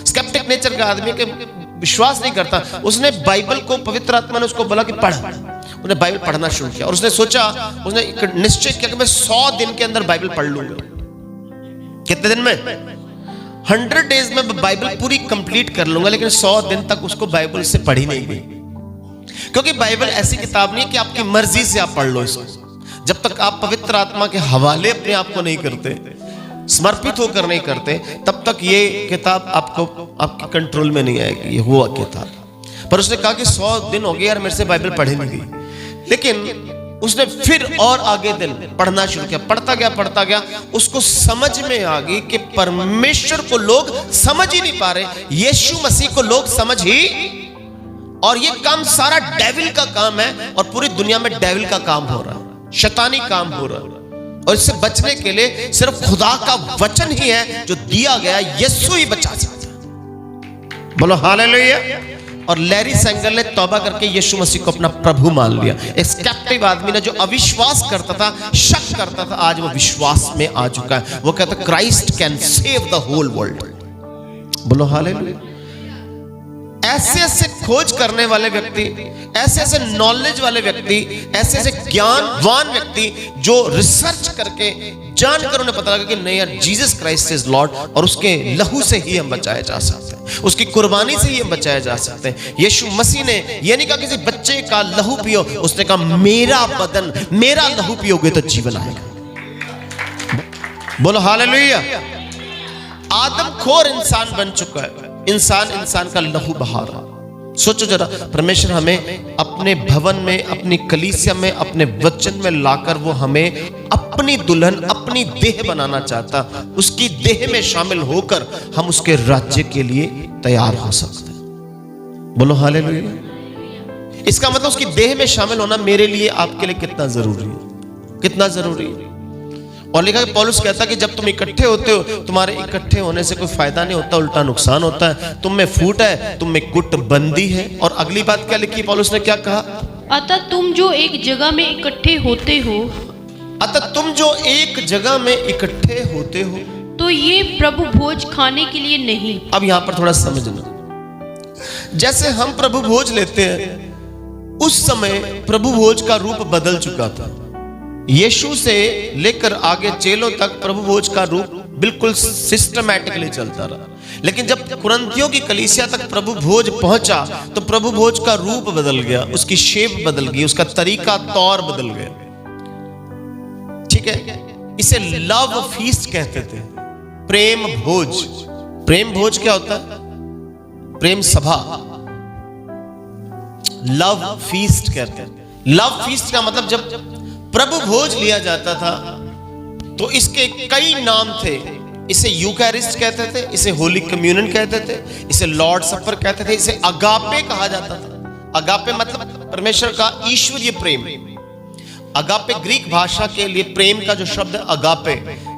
स्केप्टिक नेचर का आदमी के विश्वास नहीं करता, उसने बाइबल को, पवित्र आत्मा ने उसको बोला कि पढ़। उसने बाइबल पढ़ना शुरू किया और उसने सोचा, उसने निश्चय किया कि मैं 100 दिन के अंदर बाइबल पढ़ लूंगा। कितने दिन में? 100 डेज में बाइबल पूरी कंप्लीट कर लूंगा। लेकिन 100 दिन तक उसको बाइबल से पढ़ी नहीं गई, क्योंकि बाइबल ऐसी किताब नहीं है कि आपकी मर्जी से आप पढ़ लो इसको। जब तक आप पवित्र आत्मा के हवाले अपने आप को नहीं करते, समर्पित होकर नहीं करते, तब तक ये किताब आपके कंट्रोल में नहीं आएगी। ये हुआ किताब। पर उसने कहा कि 100 दिन हो गए यार, मेरे से बाइबल पढ़ी नहीं गई। लेकिन उसने फिर और आगे दिन पढ़ना शुरू किया। पढ़ता गया, उसको समझ में आ गई कि परमेश्वर को लोग समझ ही नहीं पा रहे, यीशु मसीह को लोग समझ ही, और ये काम सारा डेविल का काम है, और पूरी दुनिया में डेविल का काम हो रहा है, शैतानी काम हो रहा है। और इससे बचने के लिए सिर्फ खुदा का वचन ही है जो दिया गया, यीशु ही बचा सकता है। बोलो हालेलुया। और लैरी सेंगर ने तौबा करके यीशु मसीह को अपना प्रभु मान लिया। एक स्केप्टिक आदमी ने जो अविश्वास करता था, शक करता था, आज वो विश्वास में आ चुका है। वो कहता Christ can save the whole world. बोलो हालेलुया। ऐसे ऐसे खोज करने वाले व्यक्ति, ऐसे ऐसे नॉलेज वाले व्यक्ति, ऐसे ऐसे ज्ञानवान व्यक्ति जो रिसर्च करके जानकर उन्हें पता लगा कि नहीं यार, जीसस क्राइस्ट इज लॉर्ड, और उसके लहू से ही हम बचाए जा सकते हैं, उसकी कुर्बानी से ही हम बचाए जा सकते हैं। यीशु मसीह ने ये नहीं कहा किसी बच्चे का लहू पियो, उसने कहा मेरा बदन, मेरा लहू पियोगे तो जीवन आएगा। बोलो हालेलुया। आदमखोर इंसान बन चुका है, इंसान का लहू बहा रहा। सोचो जरा, परमेश्वर हमें अपने भवन में, अपनी कलीसिया में, अपने वचन में लाकर वो हमें अपनी दुल्हन, अपनी देह बनाना चाहता। उसकी देह में शामिल होकर हम उसके राज्य के लिए तैयार हो सकते हैं। बोलो हालेलुया। इसका मतलब उसकी देह में शामिल होना मेरे लिए, आपके लिए कितना जरूरी है, कितना जरूरी है। और लिखा कि पौलुस कहता कि जब तुम इकट्ठे होते हो, तुम्हारे इकट्ठे होने से कोई फायदा नहीं होता, उल्टा नुकसान होता है। तुम में फूट है, तुम में गुटबंदी है। और अगली बात क्या लिखी पौलुस ने, क्या कहा? अतः तुम जो एक जगह में इकट्ठे होते हो, अतः तुम जो एक जगह में इकट्ठे होते हो, तो ये प्रभु भोज खाने के लिए नहीं। अब यहां पर थोड़ा समझना, जैसे हम प्रभु भोज लेते हैं, उस समय प्रभु भोज का रूप बदल चुका था। यीशु से लेकर आगे चेलों तक प्रभु भोज का रूप बिल्कुल सिस्टमैटिकली चलता रहा। लेकिन जब कुरिन्थियों की कलीसिया तक प्रभु भोज पहुंचा तो प्रभु भोज का रूप बदल गया, उसकी शेप बदल गई, उसका तरीका तौर बदल गया। ठीक है, इसे लव फीस्ट कहते थे, प्रेम भोज। प्रेम भोज क्या होता है? प्रेम सभा। लव फीस्ट कहते हैं। लव फीस्ट का मतलब जब प्रभु भोज लिया जाता था तो इसके कई नाम थे। इसे यूकैरिस्ट कहते थे, इसे होली कम्युनियन कहते थे, इसे लॉर्ड सपर कहते थे, इसे अगापे कहा जाता था। अगापे मतलब परमेश्वर का ईश्वरीय प्रेम। अगापे ग्रीक भाषा के लिए प्रेम का जो शब्द है अगापे,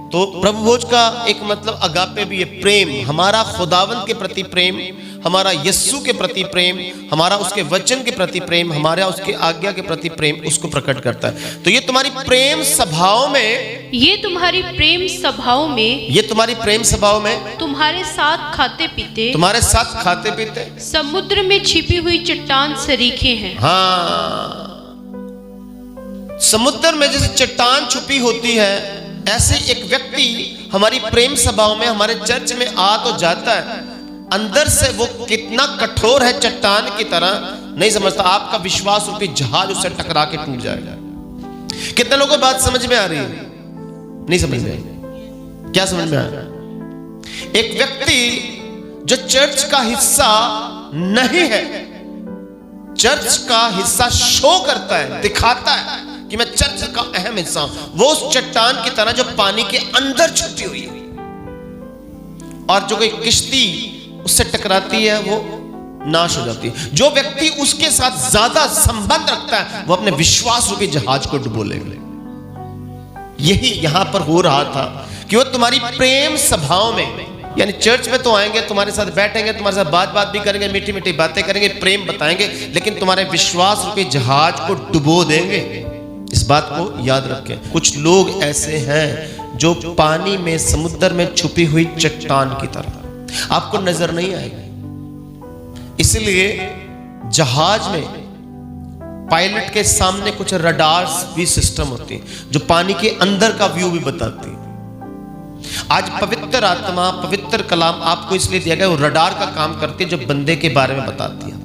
तो प्रभु भोज का एक मतलब अगापे भी है, प्रेम। हमारा खुदावंद के प्रति प्रेम, हमारा यस्सु के प्रति प्रेम, हमारा उसके वचन के प्रति प्रेम, हमारा उसके आज्ञा के प्रति प्रेम, उसको प्रकट करता है। तो ये तुम्हारी प्रेम सभाओं में, ये तुम्हारी प्रेम सभाओं में, ये तुम्हारी प्रेम सभाओं में तुम्हारे साथ खाते पीते, तुम्हारे साथ खाते पीते समुद्र में छिपी हुई चट्टान सरीखे हैं। हाँ, समुद्र में जैसे चट्टान छुपी होती है, ऐसे एक व्यक्ति हमारी प्रेम सभाओं में, हमारे चर्च में आ तो जाता है, अंदर से वो कितना कठोर है, चट्टान की तरह नहीं समझता। आपका विश्वास रूपी जहाज उससे टकरा के टूट जाएगा। कितने लोगों को बात समझ में आ रही है? नहीं समझ में आई? क्या समझ में आ रहा है? एक व्यक्ति जो चर्च का हिस्सा नहीं है, चर्च का हिस्सा शो करता है, दिखाता है कि मैं चर्च का अहम हिस्सा हूं, वो उस चट्टान की तरह जो पानी के अंदर छुपी हुई है, और जो कोई किश्ती उससे टकराती है वो नाश हो जाती है। जो व्यक्ति उसके साथ ज्यादा संबंध रखता है वो अपने विश्वास रूपी जहाज को डुबो लेगा। यही यहां पर हो रहा था कि वो तुम्हारी प्रेम सभाओं में, यानी चर्च में तो आएंगे, तुम्हारे साथ बैठेंगे, तुम्हारे साथ बात भी करेंगे, मीठी मीठी बातें करेंगे, प्रेम बताएंगे, लेकिन तुम्हारे विश्वास रूपी जहाज को डुबो देंगे। इस बात को याद रखें। कुछ लोग ऐसे हैं जो पानी में, समुद्र में छुपी हुई चट्टान की तरह आपको नजर नहीं आएगी। इसलिए जहाज में पायलट के सामने कुछ रडार्स भी सिस्टम होती है जो पानी के अंदर का व्यू भी बताती है। आज पवित्र आत्मा, पवित्र कलाम आपको इसलिए दिया गया, वो रडार का काम करती है जो बंदे के बारे में बताती है।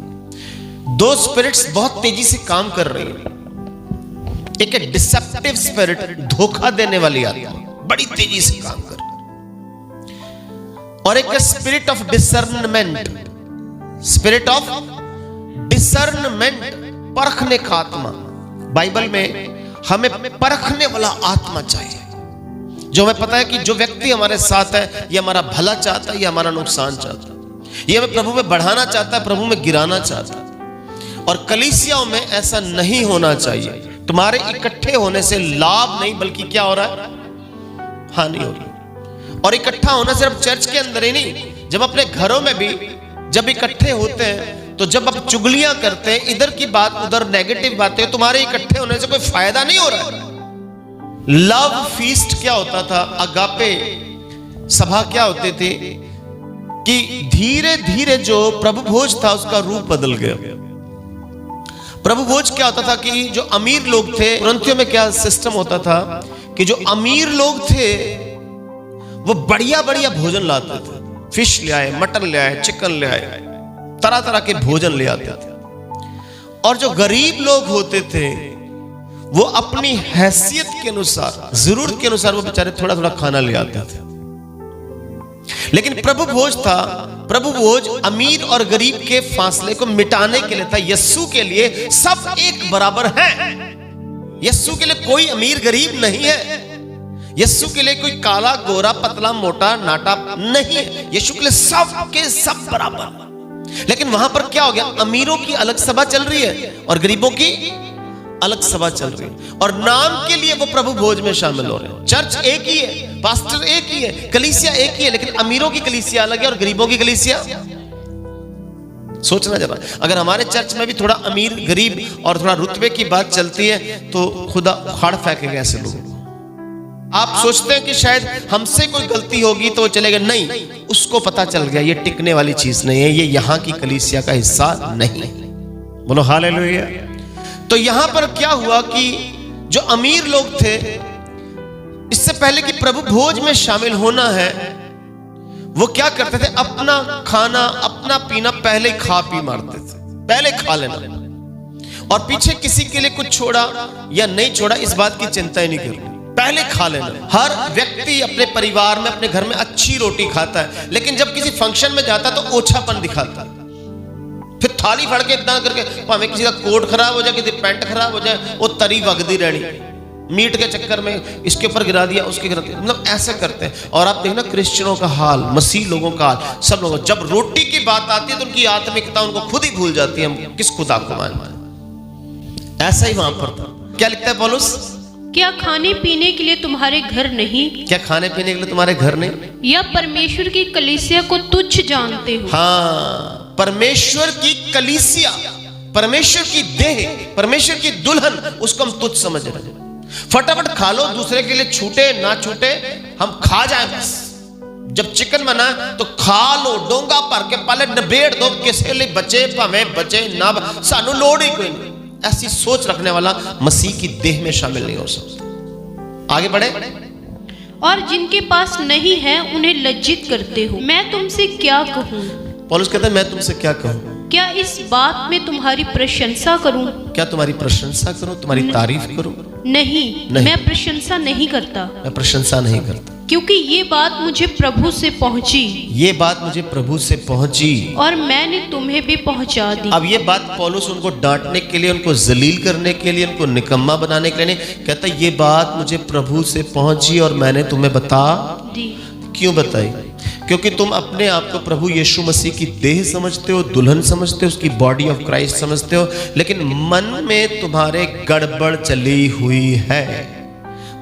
दो स्पिरिट्स बहुत तेजी से काम कर रही है। एक है डिसेप्टिव स्पिरिट, धोखा देने वाली आत्मा, बड़ी तेजी से काम कर रही है। और एक है spirit of discernment, spirit of discernment, परखने का आत्मा। बाइबल में हमें परखने वाला आत्मा चाहिए, जो हमें पता है कि जो व्यक्ति हमारे साथ है ये हमारा भला चाहता है, ये हमारा नुकसान चाहता है, ये हमें प्रभु में बढ़ाना चाहता है, प्रभु में गिराना चाहता है। और कलीसियाओं में ऐसा नहीं होना चाहिए। तुम्हारे इकट्ठे होने से लाभ नहीं बल्कि क्या हो रहा है? हानि हो रही है। और इकट्ठा होना सिर्फ चर्च के अंदर ही नहीं, जब अपने घरों में भी जब इकट्ठे होते हैं तो जब आप चुगलियां करते हैं, इधर की बात उधर नेगेटिव बातें, तुम्हारे इकट्ठे होने से कोई फायदा नहीं हो रहा है। लव फीस्ट क्या होता था? अगापे सभा क्या होती थी? कि धीरे धीरे जो प्रभु भोज था उसका रूप बदल गया। प्रभु भोज क्या होता था कि जो अमीर लोग थे, तुरंतियों में क्या सिस्टम होता था कि जो अमीर लोग थे वो बढ़िया बढ़िया भोजन लाते थे। फिश ले आए, मटन ले आए, चिकन ले आए, तरह तरह के भोजन ले आते थे। और जो गरीब लोग होते थे वो अपनी हैसियत के अनुसार, जरूरत के अनुसार वो बेचारे थोड़ा थोड़ा खाना ले आते थे। लेकिन प्रभु भोज था, प्रभु भोज अमीर और गरीब के फासले को मिटाने के लिए था। यस्सु के लिए सब एक बराबर हैं। यस्सु के लिए कोई अमीर गरीब नहीं है। यस्सु के लिए कोई काला गोरा पतला मोटा नाटा नहीं है। यीशु के लिए सब के सब बराबर। लेकिन वहां पर क्या हो गया, अमीरों की अलग सभा चल रही है और गरीबों की अलग सभा चल रही है, और नाम के लिए वो प्रभु भोज में शामिल हो रहे हैं। चर्च एक ही है, पास्टर एक ही है, कलीसिया एक ही है, लेकिन अमीरों की कलीसिया अलग है और गरीबों की कलीसिया। सोचना जरा, अगर हमारे चर्च में भी थोड़ा अमीर गरीब और थोड़ा रुतबे की बात चलती है तो खुदा उखाड़ फेंकेगा ऐसे लोग। आप सोचते हैं कि शायद हमसे कोई गलती होगी तो वो चलेगा, नहीं, उसको पता चल गया ये टिकने वाली चीज नहीं है, ये यहां की कलीसिया का हिस्सा नहीं। बोलो हालेलुया। तो यहां पर क्या हुआ कि जो अमीर लोग थे, इससे पहले कि प्रभु भोज में शामिल होना है, वो क्या करते थे, अपना खाना अपना पीना पहले ही खा पी मारते थे, पहले खा लेना, और पीछे किसी के लिए कुछ छोड़ा या नहीं छोड़ा इस बात की चिंता ही नहीं करनी, पहले खा लेना। हर व्यक्ति अपने परिवार में, अपने घर में अच्छी रोटी खाता है, लेकिन जब किसी फंक्शन में जाता तो ओछापन दिखाता है। फिर थाली फड़ के इतना करके, भावे किसी का कोट खराब हो जाए, किसी पैंट खराब हो जाए, वो तरी वगदी रहनी, मीट के चक्कर में इसके ऊपर गिरा दिया, उसके गिरा दिया, मतलब ऐसे करते हैं। और आप देखना क्रिश्चियनों का हाल, मसीह लोगों का हाल, सब लोगों, जब रोटी की बात आती है तो उनकी आत्मिकता उनको खुद ही भूल जाती है, हम किस खुदा को मानते हैं। ऐसा ही वहां पर था। क्या लिखता है पौलुस, क्या खाने पीने के लिए तुम्हारे घर नहीं? क्या खाने पीने के लिए तुम्हारे घर नहीं? या परमेश्वर की कलीसिया को तुच्छ जानते हो? हाँ, परमेश्वर की कलीसिया, परमेश्वर की देह, परमेश्वर की दुल्हन, उसको हम तुच्छ समझ रहे हैं। फटाफट खा लो, दूसरे के लिए छूटे ना छूटे हम खा जाए बस। जब चिकन बना तो खा लो, डोंगा भर के पहले नबेड़ दो, किसी लिए बचे भावे बचे ना, सानू लोड़ ही कोई नहीं। ऐसी सोच रखने वाला मसीह की देह में शामिल नहीं हो सकता। आगे बढ़े। और जिनके पास नहीं है उन्हें लज्जित करते हो। मैं तुमसे क्या कहूँ? पौलुस कहता है मैं तुमसे क्या कहूँ? क्या इस बात में तुम्हारी प्रशंसा करूं? क्या तुम्हारी प्रशंसा करूं, तुम्हारी तारीफ करूं? नहीं, मैं प्रशंसा नहीं करता। मैं प्रशंसा नहीं करता, क्योंकि ये बात मुझे प्रभु से पहुंची। ये बात मुझे प्रभु से पहुंची और मैंने तुम्हें भी पहुंचा दी। अब ये बात पौलुस उनको डांटने के लिए, उनको जलील करने के लिए, उनको निकम्मा बनाने के लिए नहीं कहता, ये बात मुझे प्रभु से पहुंची और मैंने तुम्हें बता दी। क्यों बताई? क्योंकि तुम अपने आप को प्रभु यीशु मसीह की देह समझते हो, दुल्हन समझते हो, उसकी बॉडी ऑफ क्राइस्ट समझते हो, लेकिन मन में तुम्हारे गड़बड़ चली हुई है,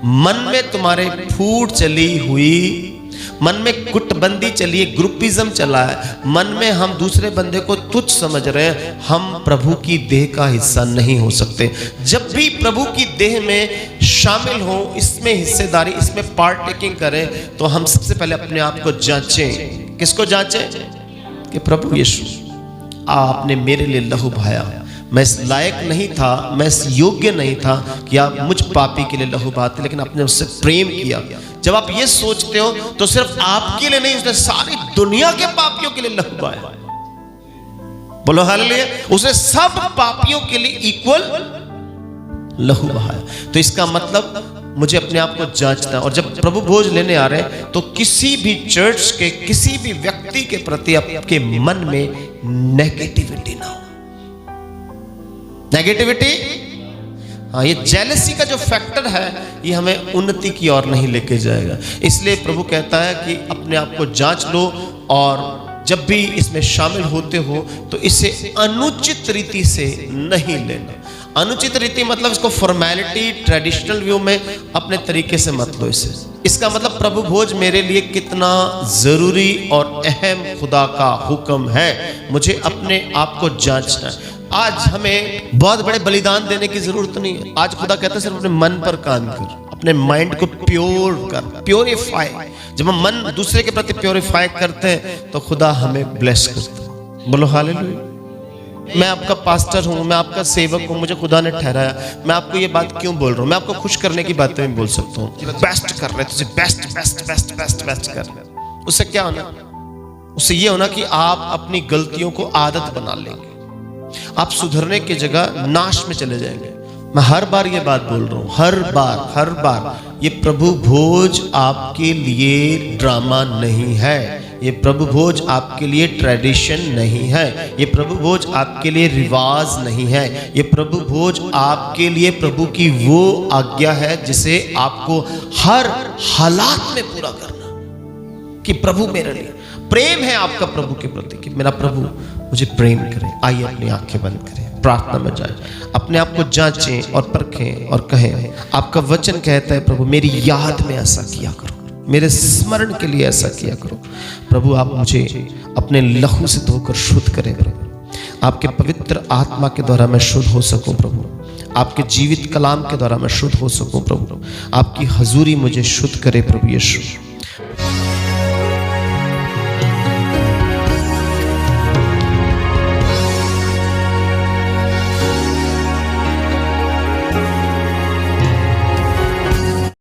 मन में तुम्हारे फूट चली हुई, मन में गुटबंदी चली है, ग्रुपिज्म चला है, मन में हम दूसरे बंदे को तुच्छ समझ रहे हैं, हम प्रभु की देह का हिस्सा नहीं हो सकते। जब भी प्रभु की देह में शामिल हो, इसमें हिस्सेदारी, इसमें पार्ट टेकिंग करें, तो हम सबसे पहले अपने आप को जांचें। किसको जांचें? कि प्रभु यीशु आपने मेरे लिए लहू बहाया, मैं इस लायक नहीं था, मैं इस योग्य नहीं था कि आप मुझ पापी के लिए लहू बहाते, लेकिन आपने उससे प्रेम किया। जब आप ये सोचते हो तो सिर्फ आपके लिए नहीं, उसने सारी दुनिया के पापियों के लिए लहू बहाया। बोलो हालेलुया। उसने सब पापियों के लिए इक्वल लहू बहाया। तो इसका मतलब मुझे अपने आप को जांचना है। और जब प्रभु भोज लेने आ रहे हैं तो किसी भी चर्च के किसी भी व्यक्ति के प्रति आपके मन में नेगेटिविटी ना हो। नेगेटिविटी, हाँ, ये जेलसी का जो फैक्टर है ये हमें उन्नति की ओर नहीं लेके जाएगा। इसलिए प्रभु कहता है कि अपने आप को जांच लो, और जब भी इसमें शामिल होते हो तो इसे अनुचित रीति से नहीं लेना। अनुचित रीति मतलब इसको फॉर्मेलिटी, ट्रेडिशनल व्यू में अपने तरीके से मत लो इसे। इसका मतलब प्रभु भोज मेरे लिए कितना जरूरी और अहम खुदा का हुक्म है, मुझे अपने आप को जांचना है। आज हमें बहुत बड़े बलिदान देने की जरूरत नहीं है। आज खुदा कहता है सिर्फ अपने मन पर काम कर, अपने माइंड को प्योर कर, प्योरीफाई। जब हम मन दूसरे के प्रति प्योरीफाई करते हैं तो खुदा हमें ब्लेस करता है। बोलो हालेलुया। मैं आपका पास्टर हूं, मैं आपका सेवक हूं, मुझे खुदा ने ठहराया। मैं आपको ये बात क्यों बोल रहा हूं? मैं आपको खुश करने की बातें भी बोल सकता हूं। बेस्ट कर रहे तुझे, best best best best best कर रहे। उससे क्या होना? उससे ये होना कि आप अपनी गलतियों को आदत बना लेंगे। आप सुधरने की जगह नाश में चले जाएंगे। मैं हर बार ये बात बोल रहा हूं, हर बार ये प्रभु भोज आपके लिए ड्रामा नहीं है। ये प्रभु भोज आपके लिए ट्रेडिशन नहीं है। ये प्रभु भोज आपके लिए रिवाज नहीं है। ये प्रभु भोज आपके लिए प्रभु की वो आज्ञा है जिसे आपको हर हालात में पूरा करना। कि प्रभु मेरे लिए प्रेम है आपका प्रभु के प्रति, कि मेरा प्रभु मुझे प्रेम करे। आइए अपनी आंखें बंद करें, प्रार्थना में जाए, अपने आप को जांचें और परखें और कहें, आपका वचन कहता है प्रभु मेरी याद में ऐसा किया करो, मेरे स्मरण के लिए ऐसा किया करो। प्रभु आप मुझे अपने लहू से धोकर शुद्ध करें प्रभु। आपके पवित्र आत्मा के द्वारा मैं शुद्ध हो सकूं प्रभु। आपके जीवित कलाम के द्वारा मैं शुद्ध हो सकूं प्रभु। आपकी हजूरी मुझे शुद्ध करे प्रभु यीशु।